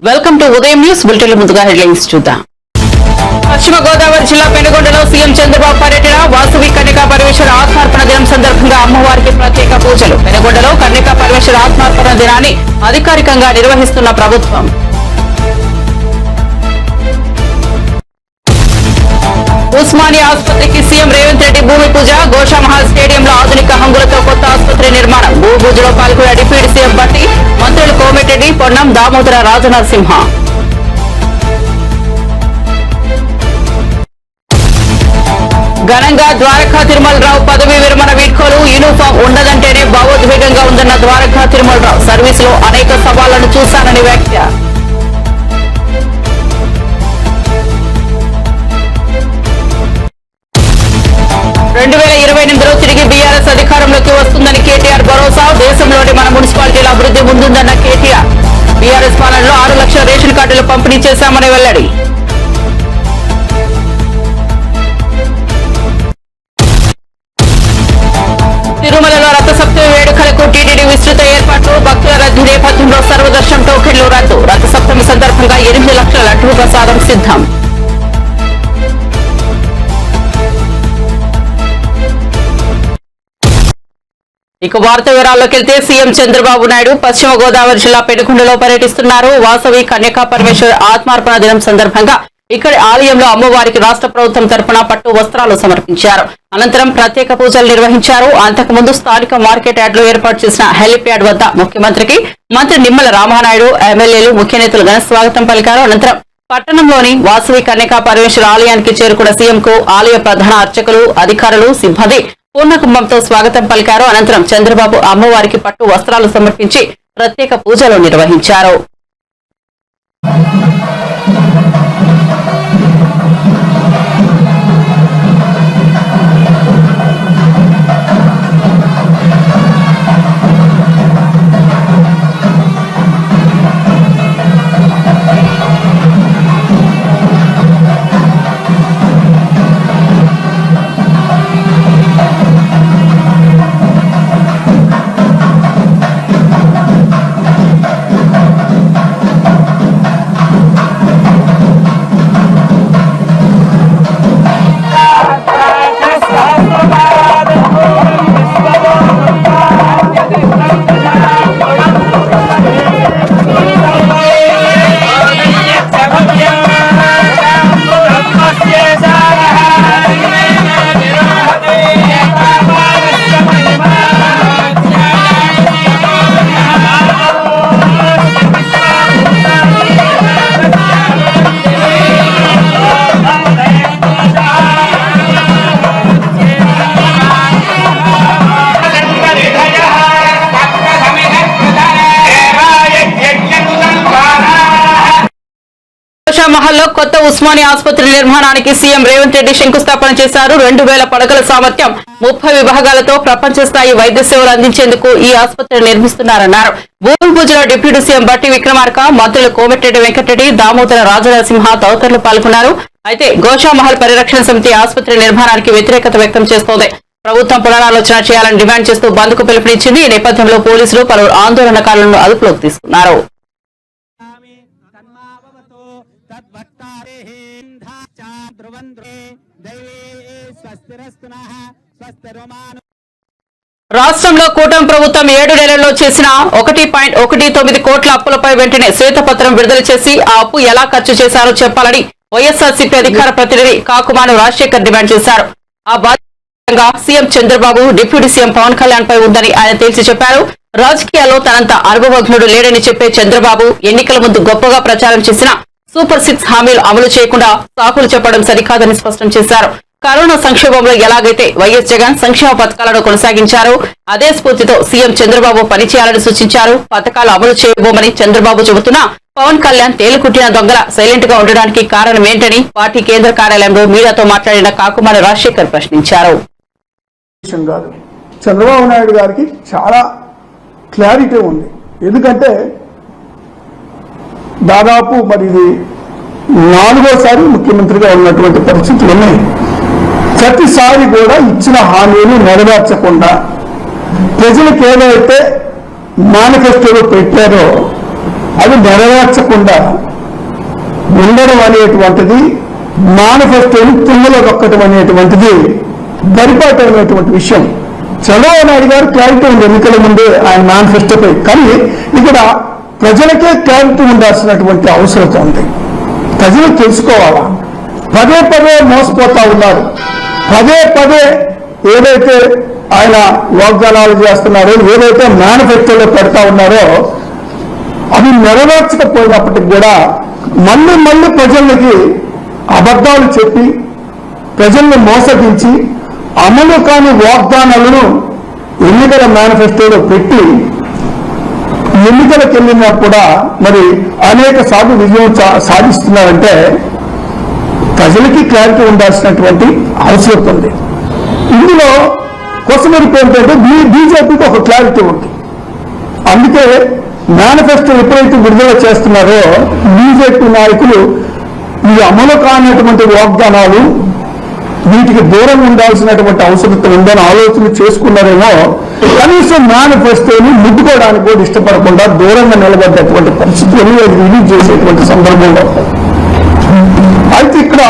Welcome to ఉదయం news bulletin. ముందుగా headlines చూద్దాం. పశ్చిమ గోదావరి జిల్లా పెనుగొండలో సీఎం చంద్రబాబు పర్యటన. వాసవి కన్యకా పరమేశ్వర ఆత్మార్పణ దినం సందర్భంగా అమ్మవారికి ప్రత్యేక పూజలు. పెనుగొండలో కన్యకా పరమేశ్వర ఆత్మార్పణ దినాన్ని అధికారికంగా నిర్వహిస్తున్న ప్రభుత్వం. ఉస్మానియా ఆసుపత్రికి సీఎం రేవంత్ రెడ్డి భూమి పూజ. గోషామహల్ స్టేడియంలో ఆధునిక హంగులతో కొత్త ఆసుపత్రి నిర్మాణం. భూమి పూజలో పాల్గొన్న డిప్యూటీ సీఎం బట్టి, మంత్రులు కోమటిరెడ్డి, పొన్నం, దామోదర రాజనరసింహ. ఘనంగా ద్వారకా తిరుమలరావు పదవీ విరమణ వీడ్కోలు. యూనిఫామ్ ఉండదంటేనే భావోద్వేగంగా ఉందన్న ద్వారకా తిరుమలరావు. సర్వీసులో అనేక సవాళ్లను చూశానని వ్యాఖ్య. లో తిరిగి బీఆర్ఎస్ అధికారంలోకి వస్తుందని కేటీఆర్ భరోసా. దేశంలోని మన మున్సిపాలిటీల అభివృద్ధి ముందుందన్న కేటీఆర్. బీఆర్ఎస్ పాలనలో 6 లక్షల రేషన్ కార్డులు పంపిణీ చేశామని వెల్లడి. తిరుమలలో రథసప్తమి వేడుకలకు టీటీడీ విస్తృత ఏర్పాట్లు. భక్తుల రద్దీ నేపథ్యంలో సర్వదర్శనం టోకెన్లు రద్దు. రథసప్తమి సందర్భంగా 8 లక్షల లడ్డూ ప్రసాదం సిద్ధం. ఇక వార్త వివరాల్లోకి వెళ్తే సీఎం చంద్రబాబు నాయుడు పశ్చిమ గోదావరి జిల్లా పెనుగొండలో పర్యటిస్తున్నారు. వాసవి కన్యకా పరమేశ్వర ఆత్మార్పణ దినం సందర్భంగా ఇక్కడి ఆలయంలో అమ్మవారికి రాష్ట్ర ప్రభుత్వం తరపున పట్టు వస్త్రాలు సమర్పించారు. అనంతరం ప్రత్యేక పూజలు నిర్వహించారు. అంతకుముందు స్థానిక మార్కెట్ యార్డ్ లో ఏర్పాటు చేసిన హెలిప్యాడ్ వద్ద ముఖ్యమంత్రికి మంత్రి నిమ్మల రామానాయుడు, ఎమ్మెల్యేలు, ముఖ్య నేతలు ఘన స్వాగతం పలికారు. అనంతరం పట్టణంలోని వాసవి కన్యకా పరమేశ్వర ఆలయానికి చేరుకున్న సీఎంకు ఆలయ ప్రధాన అర్చకులు, అధికారులు, సిబ్బంది పూర్ణకుంభంతో స్వాగతం పలికారు. అనంతరం చంద్రబాబు అమ్మవారికి పట్టు వస్త్రాలు సమర్పించి ప్రత్యేక పూజలు నిర్వహించారు. మహల్లో కొత్త ఉస్మానియా ఆసుపత్రి నిర్మాణానికి సీఎం రేవంత్ రెడ్డి శంకుస్థాపన చేశారు. 2000 పడకల సామర్థ్యం, 30 విభాగాలతో ప్రపంచ స్థాయి వైద్య సేవలు అందించేందుకు ఈ ఆసుపత్రి నిర్మిస్తున్నారన్నారు. భూమి పూజలో డిప్యూటీ సీఎం బట్టి విక్రమార్క, మంత్రులు కోమటిరెడ్డి వెంకటరెడ్డి, దామోదర రాజనరసింహ తదితరులు పాల్గొన్నారు. అయితే గోషామహల్ పరిరక్షణ సమితి ఆసుపత్రి నిర్మాణానికి వ్యతిరేకత వ్యక్తం చేస్తోంది. ప్రభుత్వం పునరాలోచన చేయాలని డిమాండ్ చేస్తూ బంద్కు పిలుపునిచ్చింది. ఈ నేపథ్యంలో పోలీసులు పలువురు ఆందోళనకారులను అదుపులోకి తీసుకున్నారు. రాష్ట్రంలో కూటమి ప్రభుత్వం 7 నెలల్లో చేసిన 1.19 కోట్ల అప్పులపై వెంటనే శ్వేతపత్రం విడుదల చేసి ఆ అప్పు ఎలా ఖర్చు చేశారో చెప్పాలని వైఎస్ఆర్సీపీ అధికార ప్రతినిధి కాకుమాను రాజశేఖర్ డిమాండ్ చేశారు. ఆ బాధ్యతగా CM Chandrababu, deputy CM Pawan Kalyan పై ఉందని ఆయన తేల్చి చెప్పారు. రాజకీయాల్లో తనంత అనుభవజ్ఞుడు లేడని చెప్పే చంద్రబాబు ఎన్నికల ముందు గొప్పగా ప్రచారం చేసిన సూపర్ 6 హామీలు అమలు చేయకుండా సాకులు చెప్పడం సరికాదని స్పష్టం చేశారు. కరోనా సంక్షోభంలో ఎలాగైతే వైఎస్ జగన్ సంక్షేమ పథకాలను కొనసాగించారో అదే స్ఫూర్తితో సీఎం చంద్రబాబు పనిచేయాలని సూచించారు. పథకాలు అమలు చేయబోమని చంద్రబాబు చెబుతున్నా పవన్ కళ్యాణ్ తేలుకుట్టిన దొంగల సైలెంట్ గా ఉండడానికి కారణం ఏంటని పార్టీ కేంద్ర కార్యాలయంలో మీడియాతో మాట్లాడిన కాకుమాని రాజశేఖర్ ప్రశ్నించారు. చంద్రబాబు నాయుడు గారికి చాలా క్లారిటీ ఉంది. ఎందుకంటే దాదాపు మరి ఇది 4వసారి ముఖ్యమంత్రిగా ఉన్నటువంటి పరిస్థితులు ఉన్నాయి. ప్రతిసారి కూడా ఇచ్చిన హామీలు నెరవేర్చకుండా ప్రజలకు ఏదైతే మేనిఫెస్టోలో పెట్టారో అది నెరవేర్చకుండా ఉండడం అనేటువంటిది మేనిఫెస్టోని తుమ్మలో దొక్కటం అనేటువంటిది పరిపాటమైనటువంటి విషయం. చంద్రబాబు నాయుడు గారు క్లారిటీ ఉంది ఎన్నికల ముందే ఆయన మేనిఫెస్టోపై, కానీ ఇక్కడ ప్రజలకే క్లారిటీ ఉండాల్సినటువంటి అవసరం ఉంది. ప్రజలు తెలుసుకోవాలా. పదే పదే మోసపోతా ఉన్నారు. పదే పదే ఏదైతే ఆయన వాగ్దానాలు చేస్తున్నారో, ఏదైతే మేనిఫెస్టోలో పెడతా ఉన్నారో అవి నెరవేర్చకపోయినప్పటికి కూడా మళ్ళీ మళ్ళీ ప్రజలకి అబద్ధాలు చెప్పి ప్రజల్ని మోసగించి అమలు కాని వాగ్దానాలను ఎన్నికల మేనిఫెస్టోలో పెట్టి ఎన్నికలకు వెళ్ళినా కూడా మరి అనేక సార్లు విజయం సాధిస్తున్నారంటే ప్రజలకి క్లారిటీ ఉండాల్సినటువంటి అవసరం ఉంది. ఇందులో కొసమెరుపు ఏంటంటే బీజేపీకి ఒక క్లారిటీ ఉంది. అందుకే మేనిఫెస్టో ఎప్పుడైతే విడుదల చేస్తున్నారో బీజేపీ నాయకులు ఈ అమలు కానటువంటి వాగ్దానాలు వీటికి దూరం ఉండాల్సినటువంటి అవసరం ఉందని ఆలోచన చేసుకున్నారేమో, కనీసం మేనిఫెస్టోని ముట్టుకోవడానికి కూడా ఇష్టపడకుండా దూరంగా నిలబడ్డటువంటి పరిస్థితులను రిలీజ్ చేసేటువంటి సందర్భంలో అయితే ఇక్కడ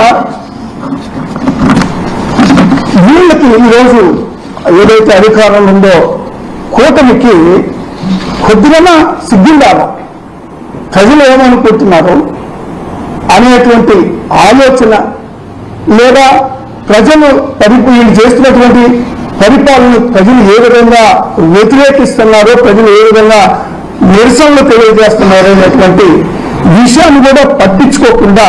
వీళ్ళకి ఈరోజు ఏదైతే అధికారం ఉందో కూటమికి కొద్దిగా సిగ్గుండాల ప్రజలు ఏమనుకుంటున్నారు అనేటువంటి ఆలోచన, లేదా ప్రజలు వీళ్ళు చేస్తున్నటువంటి పరిపాలన ప్రజలు ఏ విధంగా వ్యతిరేకిస్తున్నారో, ప్రజలు ఏ విధంగా నిరసనలు తెలియజేస్తున్నారో అనేటువంటి విషయాన్ని కూడా పట్టించుకోకుండా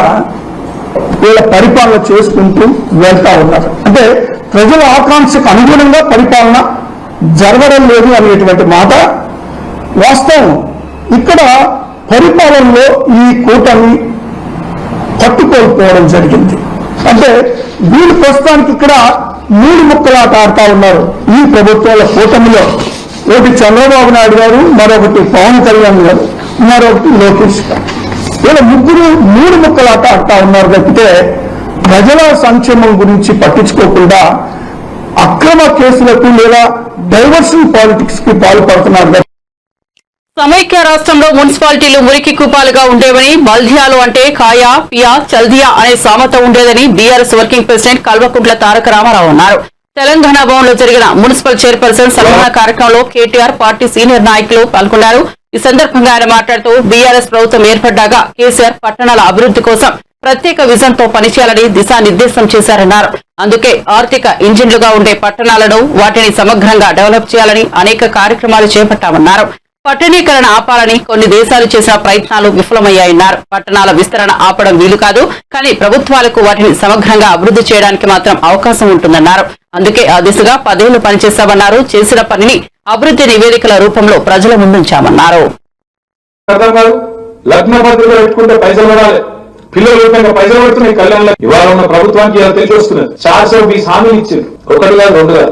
వీళ్ళ పరిపాలన చేసుకుంటూ వెళ్తా ఉన్నారు. అంటే ప్రజల ఆకాంక్షకు అనుగుణంగా పరిపాలన జరగడం లేదు అనేటువంటి మాట వాస్తవం. ఇక్కడ పరిపాలనలో ఈ కూటమి పట్టుకోల్పోవడం జరిగింది. అంటే వీళ్ళు ప్రస్తుతానికి ఇక్కడ 3 ముక్కలాట ఆడుతా ఉన్నారు ఈ ప్రభుత్వాల కూటమిలో. ఒకటి చంద్రబాబు నాయుడు గారు, మరొకటి పవన్ కళ్యాణ్ గారు, మరొకటి లోకేష్ గారు. వీళ్ళ ముగ్గురు 3 ముక్కలాట ఆడుతా ఉన్నారు తప్పితే ప్రజల సంక్షేమం గురించి పట్టించుకోకుండా అక్రమ కేసులకు లేదా డైవర్షన్ పాలిటిక్స్ కి పాల్పడుతున్నారు. సమైక్య రాష్ట్రంలో మున్సిపాలిటీలు మురికి కూపాలుగా ఉండేవని, బల్దియాలు అంటే కాయా పియా చల్దియా అనే సామెత ఉండేదని BRS working president Kalvakuntla Taraka Ramarao అన్నారు. తెలంగాణ భవన్లో జరిగిన మున్సిపల్ చైర్పర్సన్ సన్మాన కార్యక్రమంలో కేటీఆర్ పార్టీ సీనియర్ నాయకులు పాల్గొన్నారు. ఈ సందర్భంగా ఆయన మాట్లాడుతూ బీఆర్ఎస్ ప్రభుత్వం ఏర్పడ్డాక కేసీఆర్ పట్టణాల అభివృద్ధి కోసం ప్రత్యేక విజన్ తో పనిచేయాలని దిశానిర్దేశం చేశారన్నారు. అందుకే ఆర్థిక ఇంజిన్లుగా ఉండే పట్టణాలను వాటిని సమగ్రంగా డెవలప్ చేయాలని అనేక కార్యక్రమాలు చేపట్టామన్నారు. పట్టణీకరణ ఆపాలని కొన్ని దేశాలు చేసిన ప్రయత్నాలు విఫలమయ్యాయన్నారు. పట్టణాల విస్తరణ ఆపడం వీలు కాదు, కానీ ప్రభుత్వాలకు వాటిని సమగ్రంగా అభివృద్ధి చేయడానికి మాత్రం అవకాశం ఉంటుందన్నారు. అందుకే ఆ దిశగా 10 ఏళ్లు పనిచేస్తామన్నారు. చేసిన పనిని అభివృద్ధి నివేదికల రూపంలో ప్రజల ముందుంచామన్నారు. పిల్లల రూపంగా పైసలు పడుతున్నాయి కళ్యాణంలో. ఇవాళ ఉన్న ప్రభుత్వానికి తెలిసి వస్తున్నది. 420 హామీలు ఇచ్చారు. 1 కాదు 2 కాదు.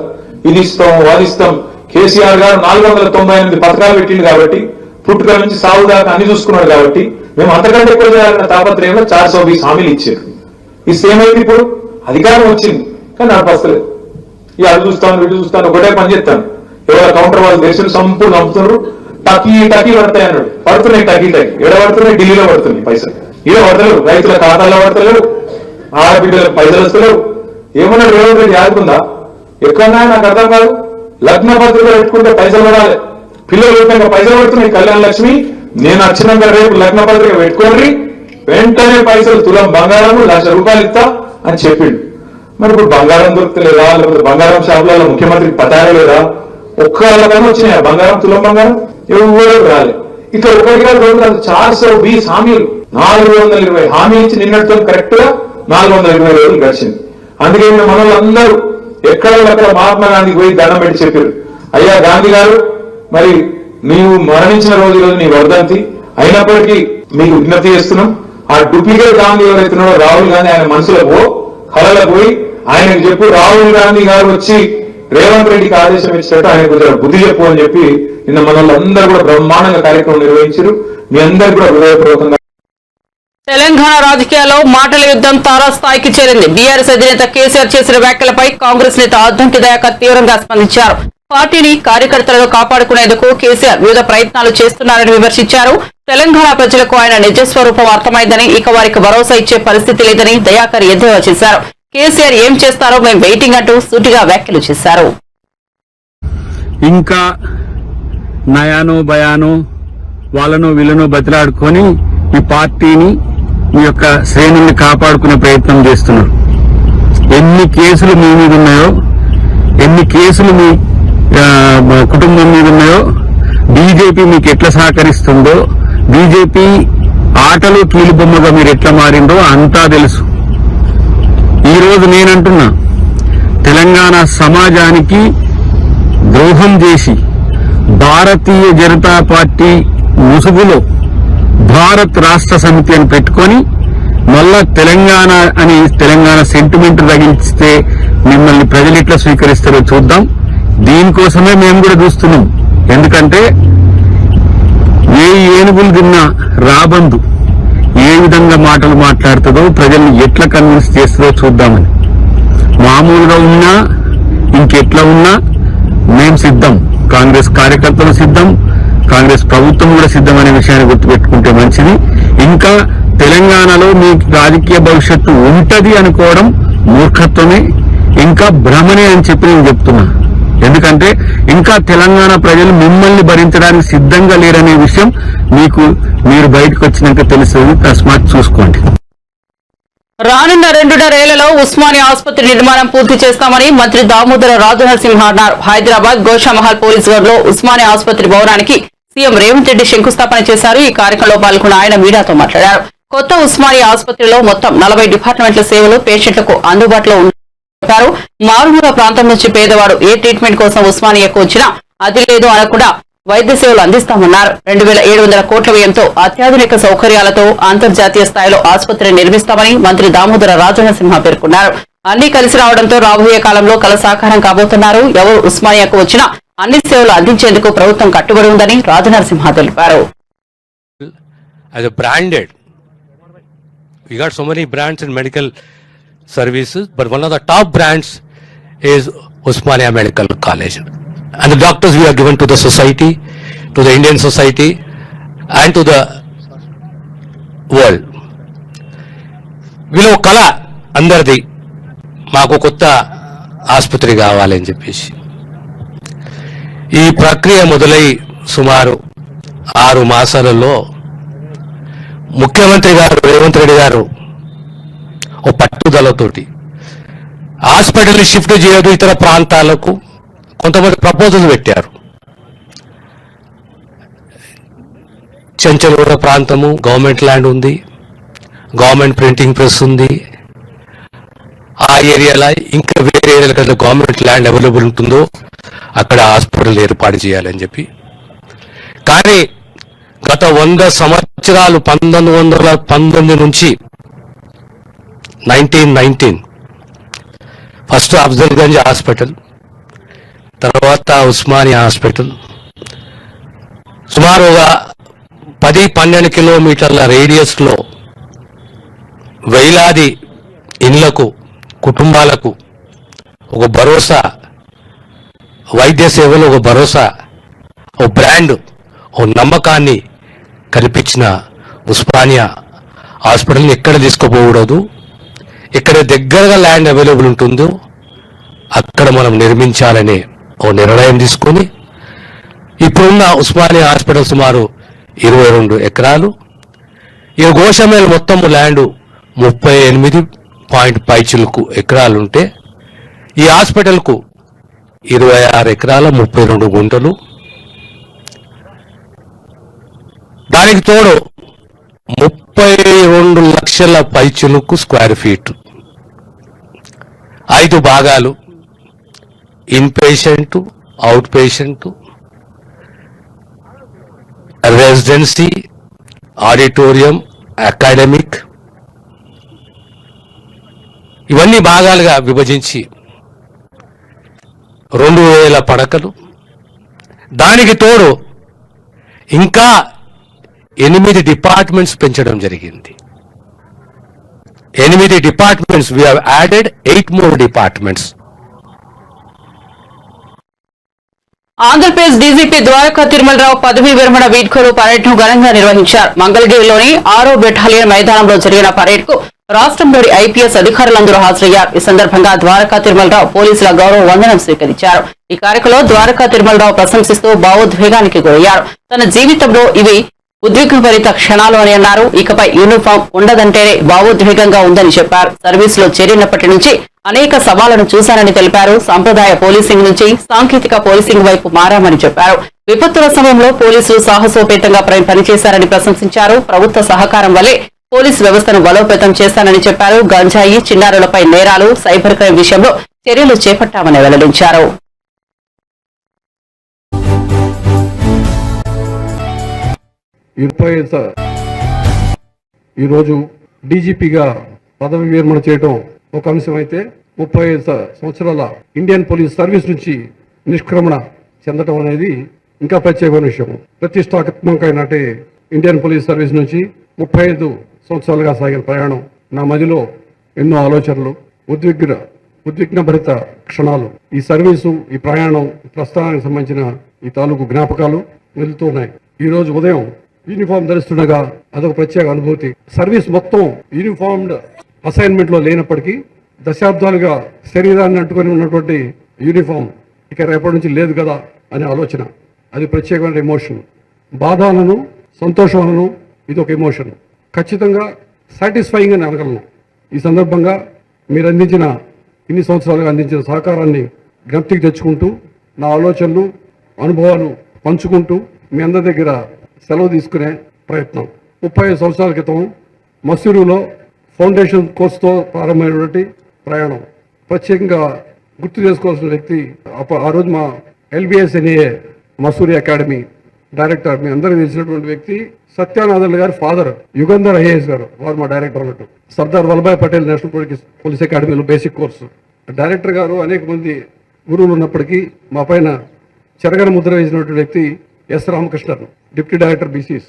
ఇది ఇస్తాం, వాదిస్తాం. కేసీఆర్ గారు 498 పథకాలు పెట్టిండు కాబట్టి, పుట్టుక నుంచి సాగు దాకా అన్ని చూసుకున్నాడు కాబట్టి, మేము అంతకంటే ఎక్కువ చేయాలన్న తాపత్రయంలో 420 హామీలు ఇచ్చారు. ఇస్తే ఏమైంది? ఇప్పుడు అధికారం వచ్చింది కానీ నడపస్తలేదు. ఇక అది చూస్తాను, ఇటు చూస్తాను, ఒకటే పని చేస్తాను. ఎవరైనా కౌంటర్ వాళ్ళు దేశం సంపూర్ణ నమ్ముతున్నారు. టకీ పడతాయి అన్నాడు. పడుతున్నాయి టకీ ఎడ పడుతున్నాయి? ఢిల్లీలో పడుతున్నాయి పైసలు. ఇలా పడతలేవు, రైతుల ఖాతాల్లో పడతలేవు, ఆడబిడ్డలకు పైసలు వస్తలేవు. ఏమన్నా రేవంత్ రెడ్డి ఆదుకుందా? ఎక్కడన్నా నాకు అర్థం కాదు. లగ్న పత్రిక పెట్టుకుంటే పైసలు పడాలి, పిల్లల రూపంగా పైసలు పడుతున్నాయి. కళ్యాణ లక్ష్మి నేను వచ్చినాక రేపు లగ్న పత్రిక పెట్టుకోండి, వెంటనే పైసలు తులం బంగారం 1,00,000 రూపాయలు ఇస్తా అని చెప్పిండు. మరి ఇప్పుడు బంగారం దొరుకుతలేదా? లేకపోతే బంగారం షాపులలో ముఖ్యమంత్రికి పతారా లేదా? ఒక్కళ్ళకైనా వచ్చినాయా బంగారం, తులం బంగారం? ఎవరు రాలే. ఇక్కడ 1 కాదు 2 కాదు, 420 హామీలు, 420 హామీ ఇచ్చి నిన్నటితో కరెక్ట్ గా 420 రోజులు గడిచింది. అందుకే మనోళ్ళందరూ ఎక్కడ మహాత్మా గాంధీకి పోయి దండం పెట్టి చెప్పారు, అయ్యా గాంధీ గారు, మరి నీవు మరణించిన రోజు నీ వర్ధంతి అయినప్పటికీ మీకు విజ్ఞప్తి చేస్తున్నాం. ఆ డూప్లికేట్ గాంధీ ఎవరైతున్నాడో రాహుల్ గాంధీ, ఆయన మనసులో కళలకు పోయి ఆయనకు చెప్పు, రాహుల్ గాంధీ గారు వచ్చి రేవంత్ రెడ్డికి ఆదేశం ఇచ్చినట్టు ఆయన కొంచెం బుద్ధి చెప్పు అని చెప్పి నిన్న మనోళ్ళందరూ కూడా బ్రహ్మాండంగా కార్యక్రమం నిర్వహించారు. మీ అందరూ కూడా హృదయపూర్వకంగా. తెలంగాణ రాజకీయాల్లో మాటల యుద్ధం తారాస్థాయికి చేరింది. బీఆర్ఎస్ అధినేత కేసీఆర్ చేసిన వ్యాఖ్యలపై కాంగ్రెస్ నేత అద్దంకి దయాకర్ తీవ్రంగా స్పందించారు. పార్టీని కార్యకర్తలను కాపాడుకునేందుకు కేసీఆర్ వివిధ ప్రయత్నాలు చేస్తున్నారని విమర్శించారు. తెలంగాణ ప్రజలకు ఆయన నిజస్వరూపం అర్థమైందని, ఇక వారికి భరోసా ఇచ్చే పరిస్థితి లేదని దయాకర్ ఎద్దేవా చేశారు. కేసీఆర్ ఏం చేస్తారో మేము వెయిటింగ్ అంటూ సూటిగా వ్యాఖ్యలు చేశారు. ఇంకా నయానో భయానో వాళ్ళనో వీళ్ళనో బతిలాడుకొని ఈ పార్టీని మీ యొక్క శ్రేణుల్ని కాపాడుకునే ప్రయత్నం చేస్తున్నారు. ఎన్ని కేసులు మీ మీద ఉన్నాయో, ఎన్ని కేసులు మీ కుటుంబం మీద ఉన్నాయో, బీజేపీ మీకు ఎట్లా సహకరిస్తుందో, బీజేపీ ఆటలు కీలుబొమ్మగా మీరు ఎట్లా మారిందో అంతా తెలుసు. ఈ రోజు నేనంటున్నా, తెలంగాణ సమాజానికి ద్రోహం చేసి భారతీయ జనతా పార్టీ ముసుగులో భారత్ రాష్ట్ర సమితి అని పెట్టుకొని మళ్ళా తెలంగాణ అని తెలంగాణ సెంటిమెంట్ తగిలిస్తే మిమ్మల్ని ప్రజలు ఎట్లా స్వీకరిస్తారో చూద్దాం. దీనికోసమే మేము కూడా చూస్తున్నాం. ఎందుకంటే ఏ ఏనుగులు తిన్నా రాబందు ఏ విధంగా మాటలు మాట్లాడుతుందో, ప్రజల్ని ఎట్లా కన్విన్స్ చేస్తుందో చూద్దామని. మామూలుగా ఉన్నా ఇంకెట్లా ఉన్నా మేము సిద్ధం, కాంగ్రెస్ కార్యకర్తలు సిద్ధం, కాంగ్రెస్ ప్రభుత్వం కూడా సిద్ధం అనే విషయాన్ని గుర్తుపెట్టుకుంటే మంచిది. ఇంకా తెలంగాణలో మీ రాజకీయ భవిష్యత్తు ఉంటది అనుకోవడం మూర్ఖత్వమే, ఇంకా భ్రమనే అని చెప్పి నేను చెప్తున్నా. ఎందుకంటే ఇంకా తెలంగాణ ప్రజలు మిమ్మల్ని భరించడానికి సిద్ధంగా లేరనే విషయం మీరు బయటకు వచ్చినాక తెలుస్తుంది. తస్మాత్ చూసుకోండి. రానున్న 2.5 ఏళ్లలో ఉస్మానియా ఆసుపత్రి నిర్మాణం పూర్తి చేస్తామని మంత్రి దామోదర రాజనరసింహ అన్నారు. హైదరాబాద్ గోషామహల్ పోలీస్ గౌడ్ లో ఉస్మానియా ఆసుపత్రి భవనానికి సీఎం రేవంత్ రెడ్డి శంకుస్థాపన చేశారు. ఈ కార్యక్రమంలో పాల్గొన్న ఆయన మీడియాతో మాట్లాడారు. కొత్త ఉస్మానియా ఆసుపత్రిలో మొత్తం 40 డిపార్ట్మెంట్ల సేవలు పేషెంట్లకు అందుబాటులో ఉంటారు. మారుమూల ప్రాంతం నుంచి పేదవాడు ఏ ట్రీట్మెంట్ కోసం ఉస్మానియాకు వచ్చినా అది లేదు అనకుండా వైద్య సేవలు అందిస్తామన్నారు. 2700 కోట్ల వ్యయంతో అత్యాధునిక సౌకర్యాలతో అంతర్జాతీయ స్థాయిలో ఆసుపత్రి నిర్మిస్తామని మంత్రి దామోదర రాజనరసింహ పేర్కొన్నారు. అన్ని కలిసి రావడంతో రాబోయే కాలంలో కల సాకారం కాబోతున్నారు. ఎవరు ఉస్మానియాకు వచ్చినా అన్ని సేవలు అందించేందుకు ప్రభుత్వం కట్టుబడి ఉందని రాజనరసింహ తెలిపారు. We got so many brands in medical services, but one of the top brands is Usmania Medical College. And the doctors we are given to the society, to the Indian society, and to the world. వీళ్ళు కళ అందరిది, మాకు కొత్త ఆసుపత్రి కావాలని చెప్పేసి ఈ ప్రక్రియ మొదలై సుమారు 6 మాసాలలో ముఖ్యమంత్రి గారు రేవంత్ రెడ్డి గారు ఓ పట్టుదలతోటి హాస్పిటల్ని షిఫ్ట్ చేయదు ఇతర ప్రాంతాలకు కొంతమంది ప్రపోజల్ పెట్టారు. చెంచలూర ప్రాంతము గవర్నమెంట్ ల్యాండ్ ఉంది, గవర్నమెంట్ ప్రింటింగ్ ప్రెస్ ఉంది. ఆ ఏరియాలో ఇంకా వేరే ఏరియాలో గవర్నమెంట్ ల్యాండ్ అవైలబుల్ ఉంటుందో అక్కడ హాస్పిటల్ ఏర్పాటు చేయాలని చెప్పి. కానీ గత 100 సంవత్సరాలు 1919 నుంచి 1919 ఫస్ట్ అఫ్జల్గంజ్ హాస్పిటల్, తర్వాత ఉస్మానియా హాస్పిటల్, సుమారుగా 10-12 కిలోమీటర్ల రేడియస్లో వేలాది ఇళ్లకు కుటుంబాలకు ఒక భరోసా, వైద్య సేవలు ఒక భరోసా, ఓ బ్రాండ్, ఓ నమ్మకాన్ని కల్పించిన ఉస్మానియా హాస్పిటల్ని ఎక్కడ తీసుకుపోకూడదు, ఎక్కడ దగ్గరగా ల్యాండ్ అవైలబుల్ ఉంటుందో అక్కడ మనం నిర్మించాలనే ఓ నిర్ణయం తీసుకొని ఇప్పుడున్న ఉస్మానియా హాస్పిటల్ సుమారు 22 ఎకరాలు. ఈ గోషామహల్ మొత్తం ల్యాండ్ 38.5 ఎకరాలుంటే ఈ హాస్పిటల్కు 26 ఎకరాల 32 గుంటలు. దానికి తోడు 32 లక్షల పైచిలుకు స్క్వేర్ ఫీట్, 5 భాగాలు, in patient, out patient, residency, auditorium, academic, ఇవన్నీ భాగాలుగా విభజించి 2000 పడకలు. దానికి తోడు ఇంకా 8 డిపార్ట్మెంట్స్ పెంచడం జరిగింది. 8 departments, we have added 8 more departments. Andhra Pradesh DGP Dwaraka Tirumala Rao పదవీ విరమణ వీడ్కోలు పరేడ్ ను ఘనంగా నిర్వహించారు. మంగళగిరిలోని 6వ బెటాలియన్ మైదానంలో జరిగిన పరేడ్ కు రాష్ట్రంలోని ఐపీఎస్ అధికారులందరూ హాజరయ్యారు. ఈ సందర్భంగా ద్వారకా తిరుమలరావు పోలీసుల గౌరవ వందనం స్వీకరించారు. ఈ కార్యక్రమంలో ద్వారకా తిరుమలరావు ప్రశంసిస్తూ భావోద్వేగానికి గురయ్యారు. తన జీవితంలో ఇవి ఉద్విగ్నభరిత క్షణాలు అని అన్నారు. ఇకపై యూనిఫామ్ ఉండదంటేనే భావోద్వేగంగా ఉందని చెప్పారు. సర్వీస్ లో చేరినప్పటి నుంచి అనేక సవాళ్లను చూశానని తెలిపారు. సాంప్రదాయ పోలీసింగ్ నుంచి సాంకేతిక పోలీసింగ్ వైపు మారామని చెప్పారు. విపత్తుల సమయంలో పోలీసులు సాహసోపేతంగా పనిచేశారని ప్రశంసించారు. ప్రభుత్వ సహకారం వల్లే పోలీసు వ్యవస్థను బలోపేతం చేస్తానని చెప్పారు. గంజాయి, చిన్నారులపై నేరాలు, సైబర్ క్రైమ్ విషయంలో చర్యలు చేపట్టామని వెల్లడించారు. ఈరోజు డీజీపీగా పదవి విరమణ చేయడం ఒక అంశం అయితే 35 సంవత్సరాల ఇండియన్ పోలీస్ సర్వీస్ నుంచి నిష్క్రమణ చెందడం అనేది ఇంకా ప్రత్యేకమైన విషయం. ప్రతిష్టాత్మకమైన ఇండియన్ పోలీస్ సర్వీస్ నుంచి 35 సంవత్సరాలుగా సాగిన ప్రయాణం నా మదిలో ఎన్నో ఆలోచనలు, ఉద్విగ్నభరిత క్షణాలు, ఈ సర్వీసు, ఈ ప్రయాణం, ప్రస్థానానికి సంబంధించిన ఈ తాలూకు జ్ఞాపకాలు వెళ్తున్నాయి. ఈ రోజు ఉదయం యూనిఫామ్ ధరిస్తుండగా అదొక ప్రత్యేక అనుభూతి. సర్వీస్ మొత్తం యూనిఫామ్డ్ అసైన్మెంట్ లో లేనప్పటికీ దశాబ్దాలుగా శరీరాన్ని అంటుకొని ఉన్నటువంటి యూనిఫామ్ ఇక రేపటి నుంచి లేదు కదా అనే ఆలోచన, అది ప్రత్యేకమైన ఎమోషన్. బాధలను, సంతోషాలను ఇది ఒక ఎమోషన్. ఖచ్చితంగా సాటిస్ఫైయింగ్ అని అనగలను. ఈ సందర్భంగా మీరు అందించిన, ఇన్ని సంవత్సరాలుగా అందించిన సహకారాన్ని జ్ఞప్తికి తెచ్చుకుంటూ, నా ఆలోచనలు, అనుభవాలు పంచుకుంటూ మీ అందరి దగ్గర సెలవు తీసుకునే ప్రయత్నం. 35 సంవత్సరాల క్రితం మసూరులో ఫౌండేషన్ కోర్సుతో ప్రారంభమైనటువంటి ప్రయాణం ప్రత్యేకంగా గుర్తు చేసుకోవాల్సిన వ్యక్తి ఆ రోజు మా LBSNA మసూరి అకాడమీ డైరెక్టర్, మీ అందరికీ తెలిసినటువంటి వ్యక్తి సత్యానందన్ గారి ఫాదర్ యుగంధర్ IAS గారు, వారు మా డైరెక్టర్ అన్నట్టు. సర్దార్ వల్లభాయ్ పటేల్ నేషనల్ పోలీస్ అకాడమీలో బేసిక్ కోర్సు డైరెక్టర్ గారు. అనేక మంది గురువులు ఉన్నప్పటికీ మా పైన చెరగని ముద్ర వేసినటువంటి వ్యక్తి S. Ramakrishnan, deputy director BCS.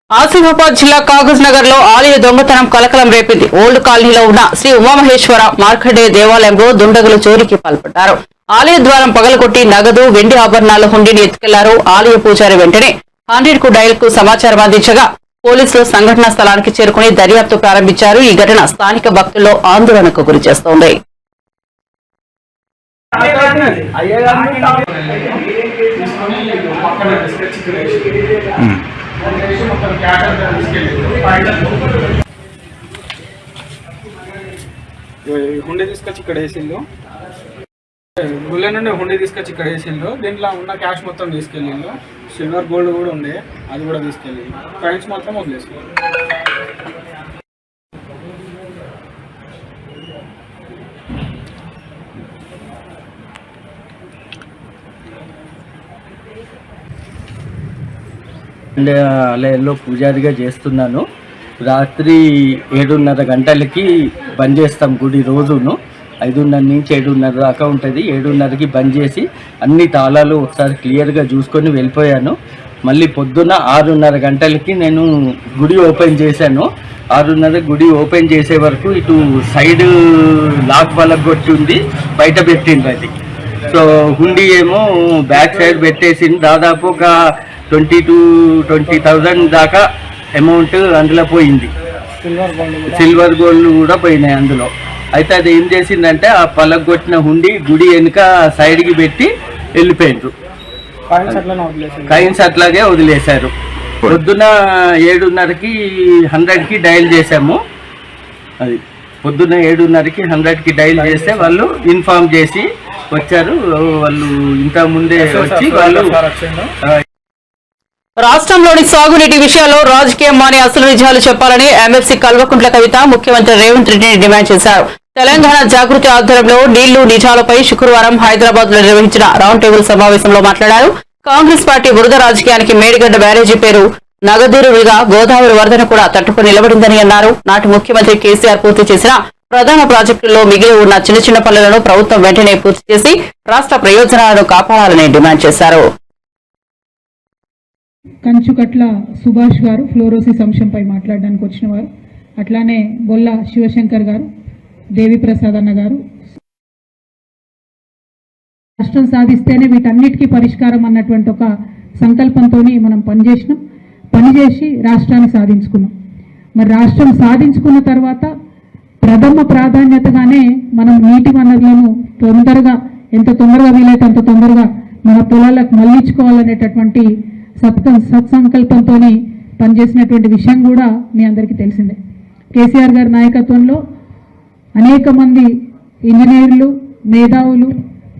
Asifabad జిల్లా కాగజ్ నగర్ లో ఆలయ దొంగతనం కలకలం రేపింది. ఓల్డ్ కాలనీలో ఉన్న శ్రీ ఉమామహేశ్వర మార్కండేయ దేవాలయంలో దుండగులు చోరీకి పాల్పడ్డారు. ఆలయ ద్వారం పగలగొట్టి నగదు, వెండి ఆభరణాల హుండీని ఎత్తుకెళ్లారు. ఆలయ పూజారి వెంటనే 100 కు డయల్ కు సమాచారం అందించగా పోలీసులు సంఘటనా స్థలానికి చేరుకుని దర్యాప్తు ప్రారంభించారు. ఈ ఘటన స్థానిక భక్తుల్లో ఆందోళనకు గురి చేస్తోంది. హుండీ తీసుకొచ్చి ఇక్కడ వేసిండు, గుళ్ళ నుండి హుండీ తీసుకొచ్చి ఇక్కడ వేసిండు. దీంట్లో ఉన్న క్యాష్ మొత్తం తీసుకెళ్ళిండు. సిల్వర్ గోల్డ్ కూడా ఉండే, అది కూడా తీసుకెళ్ళిండు. కాయిన్స్ మొత్తం వదిలేసిండు. ఆలయంలో పూజారిగా చేస్తున్నాను. రాత్రి 7:30 గంటలకి బంద్ చేస్తాం గుడి రోజును. 5:30 నుంచి 7:30 దాకా ఉంటుంది. 7:30కి బంద్ చేసి అన్ని తాళాలు ఒకసారి క్లియర్గా చూసుకొని వెళ్ళిపోయాను. మళ్ళీ పొద్దున్న 6:30 గంటలకి నేను గుడి ఓపెన్ చేశాను. 6:30 గుడి ఓపెన్ చేసే వరకు ఇటు సైడ్ లాక్ పలగొట్టి ఉంది, బయట పెట్టిండ్రు అది. సో హుండీ ఏమో బ్యాక్ సైడ్ పెట్టేసింది. దాదాపు ఒక 20,000 దాకా అమౌంట్ అందులో పోయింది. సిల్వర్ గోల్డ్ కూడా పోయినాయి అందులో. అయితే అది ఏం చేసిందంటే ఆ పలగొట్టిన హుండీ గుడి వెనుక సైడ్కి పెట్టి వెళ్ళిపోయిండ్రు. కాయిన్స్ అట్లాగే వదిలేశారు. పొద్దున 7:30కి 100కి డయల్ చేశాము. అది పొద్దున్న 7:30కి 100కి డయల్ చేస్తే వాళ్ళు ఇన్ఫార్మ్ చేసి వచ్చారు. వాళ్ళు ఇంత ముందే వచ్చి వాళ్ళు రాష్ట్రంలోని సాగునీటి విషయాల్లో రాజకీయం మాని అసలు నిజాలు చెప్పాలని MFC కల్వకుంట్ల కవిత ముఖ్యమంత్రి రేవంత్ రెడ్డిని డిమాండ్ చేశారు. తెలంగాణ జాగృతి ఆధ్వర్యంలో నీళ్లు నిజాలపై శుక్రవారం హైదరాబాద్ లో నిర్వహించిన రౌండ్ టేబుల్ సమావేశంలో మాట్లాడారు. కాంగ్రెస్ పార్టీ బురద రాజకీయానికి మేడిగడ్డ బ్యారేజీ పేరు నగదూరుగా గోదావరి వరదను కూడా తట్టుకుని నిలబడిందని అన్నారు. నాటి ముఖ్యమంత్రి కేసీఆర్ పూర్తి చేసిన ప్రధాన ప్రాజెక్టుల్లో మిగిలి ఉన్న చిన్న చిన్న పనులను ప్రభుత్వం వెంటనే పూర్తి చేసి రాష్ట్ర ప్రయోజనాలను కాపాడాలని డిమాండ్ చేశారు. కంచుకట్ల సుభాష్ గారు ఫ్లోరోసిస్ అంశంపై మాట్లాడడానికి వచ్చిన వారు, అట్లానే బొల్ల శివశంకర్ గారు, దేవి ప్రసాద్ అన్న గారు, రాష్ట్రం సాధిస్తేనే వీటన్నిటికీ పరిష్కారం అన్నటువంటి ఒక సంకల్పంతో మనం పనిచేసి రాష్ట్రాన్ని సాధించుకున్నాం. మరి రాష్ట్రం సాధించుకున్న తర్వాత ప్రథమ ప్రాధాన్యతగానే మనం నీటి వనరులను ఎంత తొందరగా వీలైతే అంత తొందరగా మన పొలాలకు మళ్లించుకోవాలనేటటువంటి సత్సంకల్పంతో పనిచేసినటువంటి విషయం కూడా మీ అందరికీ తెలిసిందే. కేసీఆర్ గారి నాయకత్వంలో అనేక మంది ఇంజనీర్లు, మేధావులు,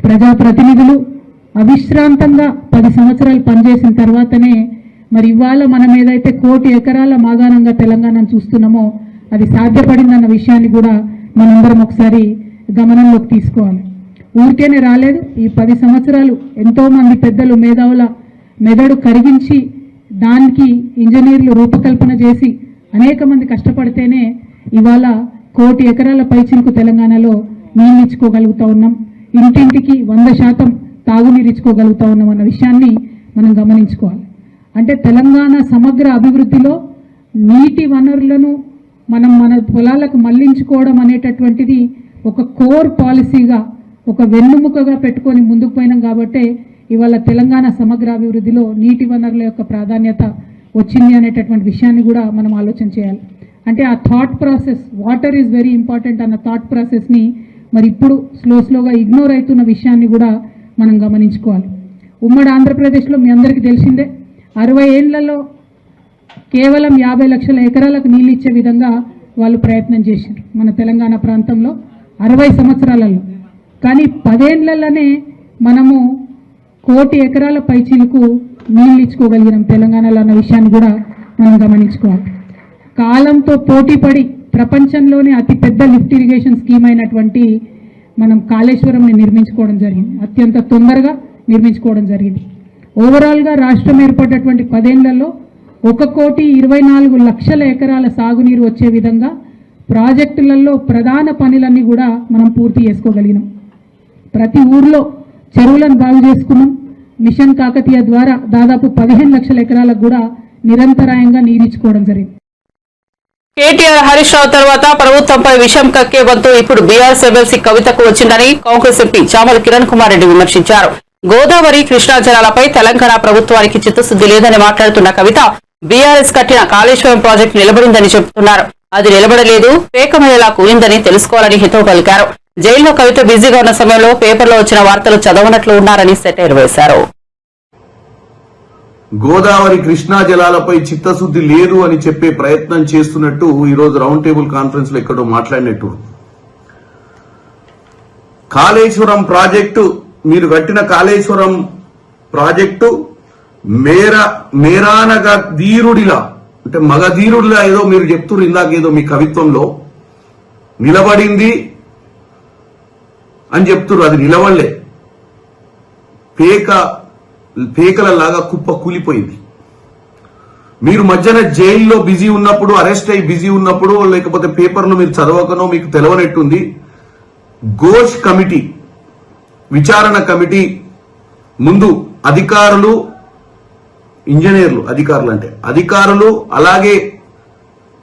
ప్రజాప్రతినిధులు అవిశ్రాంతంగా 10 సంవత్సరాలు పనిచేసిన తర్వాతనే మరి ఇవాళ మనం ఏదైతే 1 కోటి ఎకరాల మాగాణంగా తెలంగాణను చూస్తున్నామో అది సాధ్యపడిందన్న విషయాన్ని కూడా మనందరం ఒకసారి గమనంలోకి తీసుకోవాలి. ఊరికేనే రాలేదు. ఈ 10 సంవత్సరాలు ఎంతోమంది పెద్దలు, మేధావుల మెదడు కరిగించి దానికి ఇంజనీర్లు రూపకల్పన చేసి అనేక మంది కష్టపడితేనే ఇవాళ 1 కోటి ఎకరాల పైచిలకు తెలంగాణలో నీళ్ళు ఇచ్చుకోగలుగుతా ఉన్నాం. ఇంటింటికి 100% తాగునీరు ఇచ్చుకోగలుగుతా ఉన్నాం అన్న విషయాన్ని మనం గమనించుకోవాలి. అంటే తెలంగాణ సమగ్ర అభివృద్ధిలో నీటి వనరులను మనం మన పొలాలకు మళ్లించుకోవడం అనేటటువంటిది ఒక కోర్ పాలసీగా, ఒక వెన్నుముకగా పెట్టుకొని ముందుకు పోయినాం. కాబట్టే ఇవాళ తెలంగాణ సమగ్ర అభివృద్ధిలో నీటి వనరుల యొక్క ప్రాధాన్యత వచ్చింది అనేటటువంటి విషయాన్ని కూడా మనం ఆలోచన చేయాలి. అంటే ఆ thought process, water is very important అన్న థాట్ ప్రాసెస్ని మరి ఇప్పుడు స్లోగా ఇగ్నోర్ అవుతున్న విషయాన్ని కూడా మనం గమనించుకోవాలి. ఉమ్మడి ఆంధ్రప్రదేశ్లో మీ అందరికీ తెలిసిందే 60 ఏళ్లలో కేవలం 50 లక్షల ఎకరాలకు నీళ్ళు ఇచ్చే విధంగా వాళ్ళు ప్రయత్నం చేశారు మన తెలంగాణ ప్రాంతంలో 60 సంవత్సరాలలో. కానీ 10 ఏళ్లలోనే మనము 1 కోటి ఎకరాల పైచీలకు నీళ్ళు ఇచ్చుకోగలిగినాం తెలంగాణలో అన్న విషయాన్ని కూడా మనం గమనించుకోవాలి. కాలంతో పోటీపడి ప్రపంచంలోనే అతిపెద్ద లిఫ్ట్ ఇరిగేషన్ స్కీమ్ అయినటువంటి మనం కాళేశ్వరంని నిర్మించుకోవడం జరిగింది. అత్యంత తొందరగా నిర్మించుకోవడం జరిగింది. ఓవరాల్గా రాష్ట్రం ఏర్పడినటువంటి 10 ఏళ్లలో 1,24,00,000 ఎకరాల సాగునీరు వచ్చే విధంగా ప్రాజెక్టులలో ప్రధాన పనులన్నీ కూడా మనం పూర్తి చేసుకోగలిగినాం. ప్రతి ఊర్లో చెరువులను బాగు చేసుకున్నాం. మిషన్ కాకతీయ ద్వారా దాదాపు 15 లక్షల ఎకరాలకు కూడా నిరంతరాయంగా నీరిచ్చుకోవడం జరిగింది. కేటీఆర్, హరీష్ రావు తర్వాత ప్రభుత్వంపై విషం కక్కే వంతు ఇప్పుడు బీఆర్ఎస్ ఎమ్మెల్సీ కవితకు వచ్చిందని కాంగ్రెస్ ఎంపీ చామల కిరణ్ కుమార్ రెడ్డి విమర్శించారు. గోదావరి, కృష్ణా జలాలపై తెలంగాణ ప్రభుత్వానికి చిత్తశుద్ది లేదని మాట్లాడుతున్న కవిత బీఆర్ఎస్ కట్టిన కాళేశ్వరం ప్రాజెక్టు నిలబడిందని చెబుతున్నారు. అది నిలబడలేదు, పేకమేలా కూలిందని తెలుసుకోవాలని హితవు పలికారు. జైల్లో కవిత బిజీగా ఉన్న సమయంలో పేపర్లో వచ్చిన వార్తలు చదవనట్లు ఉన్నారని సెటైర్ వేశారు. గోదావరి, కృష్ణా జలాలపై చిత్తశుద్ధి లేదు అని చెప్పే ప్రయత్నం చేస్తున్నట్టు ఈరోజు రౌండ్ టేబుల్ కాన్ఫరెన్స్ లో ఎక్కడో మాట్లాడినట్టు. కాళేశ్వరం ప్రాజెక్టు, మీరు కట్టిన కాళేశ్వరం ప్రాజెక్టు మేరానగా ధీరుడిలా, అంటే మగధీరుడిలా ఏదో మీరు చెప్తున్నారు ఇందాకేదో మీ కవిత్వంలో నిలబడింది అని చెప్తున్నారు. అది నిలబడలే, పేకలలాగా కుప్ప కూలిపోయింది. మీరు మధ్యన జైల్లో బిజీ ఉన్నప్పుడు, అరెస్ట్ అయ్యి బిజీ ఉన్నప్పుడు, లేకపోతే పేపర్లు మీరు చదవకనో మీకు తెలవనట్టుంది, ఘోష్ కమిటీ, విచారణ కమిటీ ముందు అధికారులు, ఇంజనీర్లు, అధికారులు అలాగే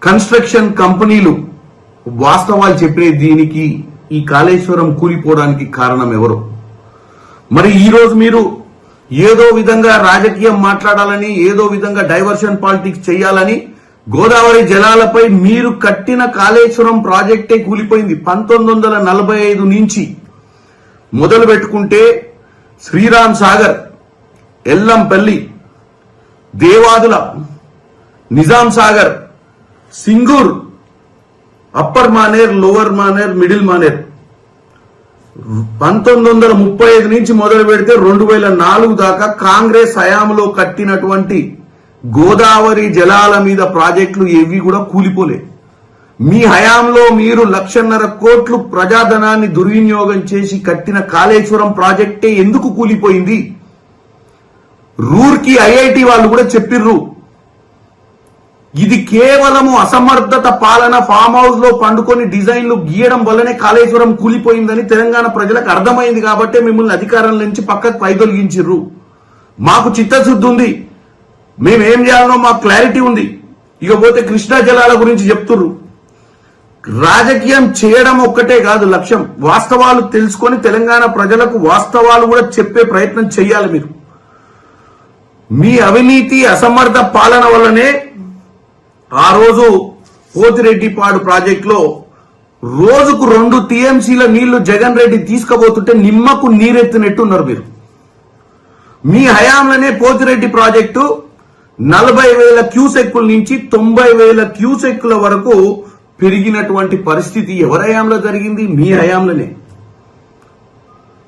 కన్స్ట్రక్షన్ కంపెనీలు వాస్తవాలు చెప్పే దీనికి ఈ కాళేశ్వరం కూలిపోవడానికి కారణం ఎవరు? మరి ఈ రోజు మీరు ఏదో విధంగా రాజకీయం మాట్లాడాలని, ఏదో విధంగా డైవర్షన్ పాలిటిక్స్ చేయాలని గోదావరి జలాలపై మీరు కట్టిన కాళేశ్వరం ప్రాజెక్టే కూలిపోయింది. 1945 నుంచి మొదలు పెట్టుకుంటే Sriram Sagar, Yellampalli, Devadula, Nizam Sagar, Singur, upper Maner, lower Maner, middle Maner 1935 నుంచి మొదలు పెడితే 2004 దాకా కాంగ్రెస్ హయాంలో కట్టినటువంటి గోదావరి జలాల మీద ప్రాజెక్టులు ఏవి కూడా కూలిపోలే. మీ హయాంలో మీరు 1,50,000 కోట్లు ప్రజాధనాన్ని దుర్వినియోగం చేసి కట్టిన కాళేశ్వరం ప్రాజెక్టే ఎందుకు కూలిపోయింది? రూర్కి ఐఐటి వాళ్ళు కూడా చెప్పిర్రు, ఇది కేవలము అసమర్థత పాలన, ఫామ్ హౌస్ లో పండుకొని డిజైన్లు గీయడం వల్లనే కాళేశ్వరం కూలిపోయిందని తెలంగాణ ప్రజలకు అర్థమైంది. కాబట్టి మిమ్మల్ని అధికారం నుంచి పక్కకు పైదొలగించిర్రు. మాకు చిత్తశుద్ధి ఉంది, మేమేం చేయాలనో మాకు క్లారిటీ ఉంది. ఇకపోతే కృష్ణా జలాల గురించి చెప్తుర్రు. రాజకీయం చేయడం ఒక్కటే కాదు లక్ష్యం, వాస్తవాలు తెలుసుకొని తెలంగాణ ప్రజలకు వాస్తవాలు కూడా చెప్పే ప్రయత్నం చేయాలి. మీరు మీ అవినీతి అసమర్థ పాలన వల్లనే ఆ రోజు పోతిరెడ్డిపాడు ప్రాజెక్టులో రోజుకు 2 TMCల నీళ్లు జగన్ రెడ్డి తీసుకుపోతుంటే నిమ్మకు నీరెత్తినట్టున్నారు. మీరు మీ హయాంలోనే పోతిరెడ్డి ప్రాజెక్టు 40,000 క్యూసెక్కుల నుంచి 90,000 క్యూసెక్కుల వరకు పెరిగినటువంటి పరిస్థితి ఎవరి హయాంలో జరిగింది? మీ హయాంలోనే.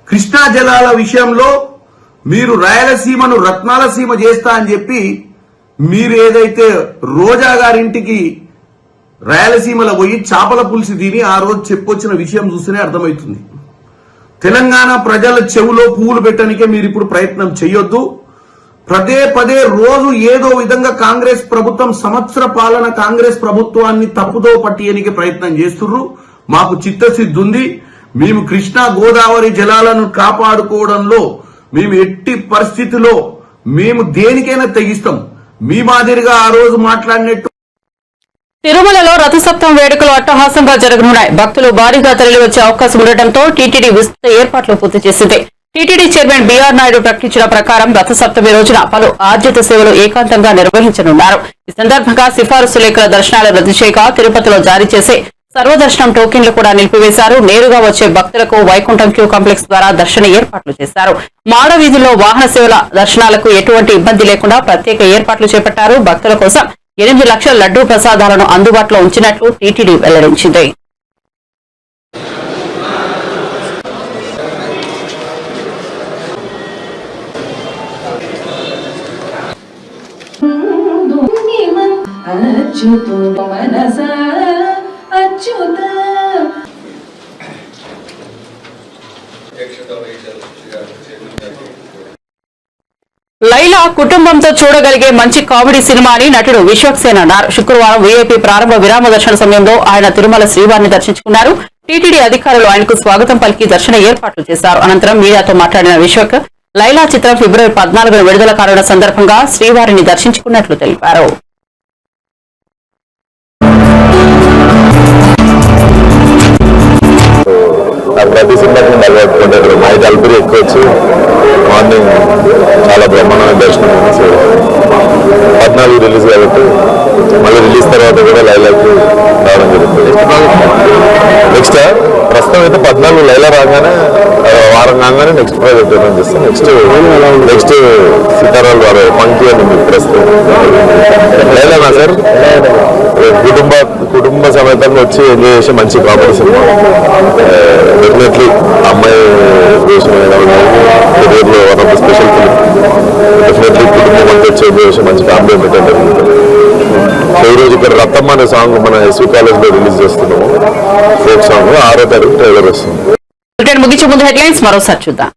కృష్ణా జలాల విషయంలో మీరు రాయలసీమను రత్నాల సీమ చేస్తా అని చెప్పి మీరు ఏదైతే రోజా గారింటికి రాయలసీమలో పోయి చేపల పులుసు తిని ఆ రోజు చెప్పొచ్చిన విషయం చూస్తేనే అర్థమవుతుంది. తెలంగాణ ప్రజల చెవులో పువ్వులు పెట్టడానికే మీరు ఇప్పుడు ప్రయత్నం చేయొద్దు. పదే రోజు ఏదో విధంగా కాంగ్రెస్ ప్రభుత్వం సంవత్సర పాలన కాంగ్రెస్ ప్రభుత్వాన్ని తప్పుదో పట్టియనికి ప్రయత్నం చేస్తున్నారు. మాకు చిత్తశుద్ధి ఉంది. మేము కృష్ణా గోదావరి జలాలను కాపాడుకోవడంలో మేము ఎట్టి పరిస్థితిలో మేము దేనికైనా తెగిస్తాం. మీ మాదిరిగా ఆ రోజు మాట్లాడినట్టు తిరుమలలో రథసప్తమి వేడుకలు అట్టహాసంగా జరగనున్నాయి. భక్తులు భారీగా తరలి వచ్చే అవకాశం ఉండటంతో టీటీడీ విస్తృత ఏర్పాట్లు పూర్తి చేసింది. టీటీడీ చైర్మన్ బీఆర్ నాయుడు ప్రకటించిన ప్రకారం రథసప్తమి రోజున పలు ఆర్జిత సేవలు ఏకాంతంగా నిర్వహించనున్నారు. ఈ సందర్భంగా సిఫారసు లేఖల దర్శనాలు రద్దు చేయగా తిరుపతిలో జారీ చేసే సర్వదర్శనం టోకెన్లు కూడా నిలిపివేశారు. నేరుగా వచ్చే భక్తులకు వైకుంఠం క్యూ కాంప్లెక్స్ ద్వారా దర్శన ఏర్పాట్లు చేశారు. మాడ వీధుల్లో వాహన సేవల దర్శనాలకు ఎటువంటి ఇబ్బంది లేకుండా ప్రత్యేక ఏర్పాట్లు చేపట్టారు. భక్తుల కోసం 8 లక్షల లడ్డూ ప్రసాదాలను అందుబాటులో ఉంచినట్లు టీటీడీ వెల్లడించింది. లైలా కుటుంబంతో చూడగలిగే మంచి కామెడీ సినిమా అని నటుడు విశ్వక్సేన్ అన్నారు. శుక్రవారం వీఐపీ ప్రారంభ విరామ దర్శన సమయంలో ఆయన తిరుమల శ్రీవారిని దర్శించుకున్నారు. టీటీడీ అధికారులు ఆయనకు స్వాగతం పలికి దర్శన ఏర్పాట్లు చేశారు. అనంతరం మీడియాతో మాట్లాడిన విశ్వక్ లైలా చిత్రం ఫిబ్రవరి 14న విడుదల కానున్న సందర్భంగా శ్రీవారిని దర్శించుకున్నట్లు తెలిపారు. ప్రతి సినిమాకి అలవాటుకుంటారు. నైట్ అల్పరి ఎక్కువ వచ్చి మార్నింగ్ చాలా బ్రహ్మాండమైన దర్శనం. 14 రిలీజ్ కాబట్టి మళ్ళీ రిలీజ్ తర్వాత కూడా లైలాకి రావడం జరుగుతుంది. నెక్స్ట్ ప్రస్తుతం అయితే 14 లైలా రాగానే వారం కాగానే నెక్స్ట్ ప్రాజెక్ట్ ఏమైనా చేస్తాం. నెక్స్ట్ సీతారాం వారు పంక్తి అని ఉంది ప్రస్తుతం. లైలానా సార్ కుటుంబ సమేతంగా వచ్చి ఎంజాయ్ చేసే మంచి కామెడీ సినిమా. డెఫినెట్లీ అమ్మాయి వేసిన కెరీర్లో one of the special film. Definitely కుటుంబం అంతా వచ్చి ఎంజాయ్ చేసే మంచి కామెడీ ఎంటర్టైన్ జరుగుతుంది. సో ఈరోజు ఇక్కడ రత్తమ్మ అనే సాంగ్ మన ఎస్వి కాలేజ్లో రిలీజ్ చేస్తున్నాము. ఫోక్ సాంగ్ 6వ తారీఖు ట్రైలర్ వస్తుంది. ముగించే ముందు హెడ్లైన్స్ మరోసారి చూద్దాం.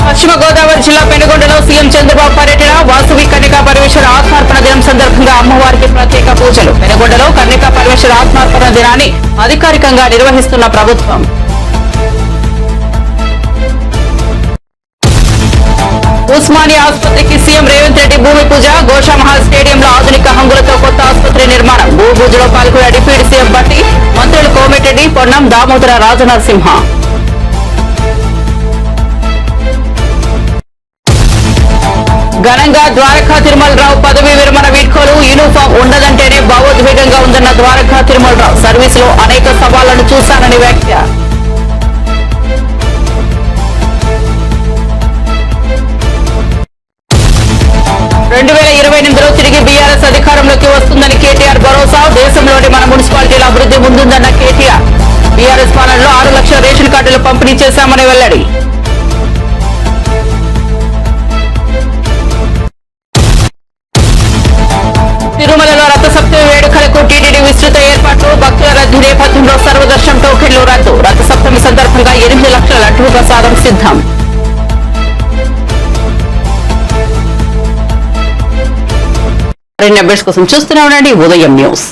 పశ్చిమ గోదావరి జిల్లా పెనుగొండలో సీఎం చంద్రబాబు పర్యటన. వాసవి కన్యకా పరమేశ్వర ఆత్మార్పణ దినం సందర్భంగా అమ్మవారికి ప్రత్యేక పూజలు. పెనుగొండలో కన్యకా పరమేశ్వర ఆత్మార్పణ దినాన్ని అధికారికంగా నిర్వహిస్తున్న ప్రభుత్వం. ఉస్మానియా ఆసుపత్రికి సీఎం రేవంత్ రెడ్డి భూమి పూజ. గోషామహల్ స్టేడియంలో ఆధునిక హంగులతో కొత్త ఆసుపత్రి నిర్మాణం. భూ పూజలో పాల్గొన్న డిప్యూటీ సీఎం భట్టి, మంత్రులు కోమటిరెడ్డి, పొన్నం, దామోదర రాజనరసింహ. ఘనంగా ద్వారకా తిరుమలరావు పదవీ విరమణ వీడ్కోలు. యూనిఫామ్ ఉండదంటేనే భావోద్వేగంగా ఉందన్న ద్వారకా తిరుమలరావు. సర్వీసులో అనేక సవాళ్లను చూశానని వ్యాఖ్య. తిరిగి బీఆర్ఎస్ అధికారంలోకి వస్తుందని కేటీఆర్ భరోసా. దేశంలోని మన మున్సిపాలిటీల అభివృద్ధి ముందుందన్న కేటీఆర్. బీఆర్ఎస్ పాలనలో 6 లక్షల రేషన్ కార్డులు పంపిణీ చేశామని వెల్లడి. తిరుమలలో రథసప్తమి వేడుకలకు టీటీడీ విస్తృత ఏర్పాట్లు. భక్తుల రద్దీ నేపథ్యంలో సర్వదర్శనం టోకెన్లు రద్దు. రథసప్తమి సందర్భంగా 8 లక్షల లడ్డూ ప్రసాదం సిద్ధం. మరిన్ని అప్డేట్స్ కోసం చూస్తూనే ఉండండి ఉదయం న్యూస్.